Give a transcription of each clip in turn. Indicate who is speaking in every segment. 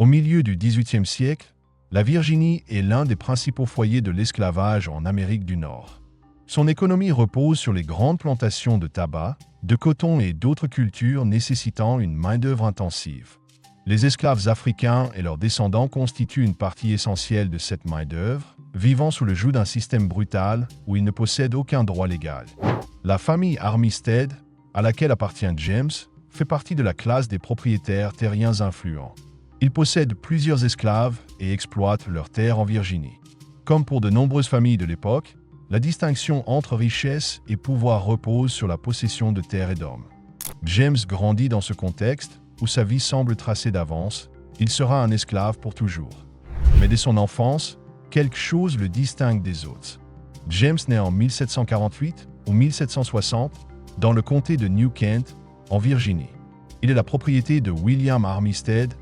Speaker 1: Au milieu du XVIIIe siècle, la Virginie est l'un des principaux foyers de l'esclavage en Amérique du Nord. Son économie repose sur les grandes plantations de tabac, de coton et d'autres cultures nécessitant une main-d'œuvre intensive. Les esclaves africains et leurs descendants constituent une partie essentielle de cette main-d'œuvre, vivant sous le joug d'un système brutal où ils ne possèdent aucun droit légal. La famille Armistead, à laquelle appartient James, fait partie de la classe des propriétaires terriens influents. Ils possèdent plusieurs esclaves et exploitent leurs terres en Virginie. Comme pour de nombreuses familles de l'époque, la distinction entre richesse et pouvoir repose sur la possession de terres et d'hommes. James grandit dans ce contexte où sa vie semble tracée d'avance, il sera un esclave pour toujours. Mais dès son enfance, quelque chose le distingue des autres. James naît en 1748 ou 1760 dans le comté de New Kent, en Virginie. Il est la propriété de William Armistead,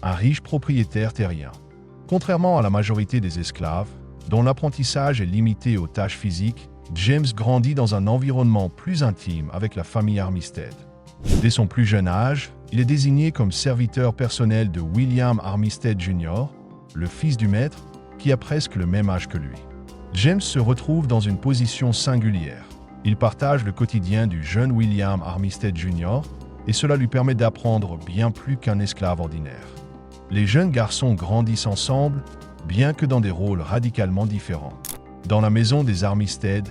Speaker 1: un riche propriétaire terrien. Contrairement à la majorité des esclaves, dont l'apprentissage est limité aux tâches physiques, James grandit dans un environnement plus intime avec la famille Armistead. Dès son plus jeune âge, il est désigné comme serviteur personnel de William Armistead Jr., le fils du maître, qui a presque le même âge que lui. James se retrouve dans une position singulière. Il partage le quotidien du jeune William Armistead Jr., et cela lui permet d'apprendre bien plus qu'un esclave ordinaire. Les jeunes garçons grandissent ensemble, bien que dans des rôles radicalement différents. Dans la maison des Armistead,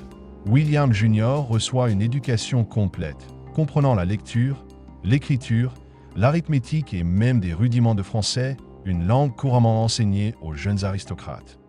Speaker 1: William Jr. reçoit une éducation complète, comprenant la lecture, l'écriture, l'arithmétique et même des rudiments de français, une langue couramment enseignée aux jeunes aristocrates.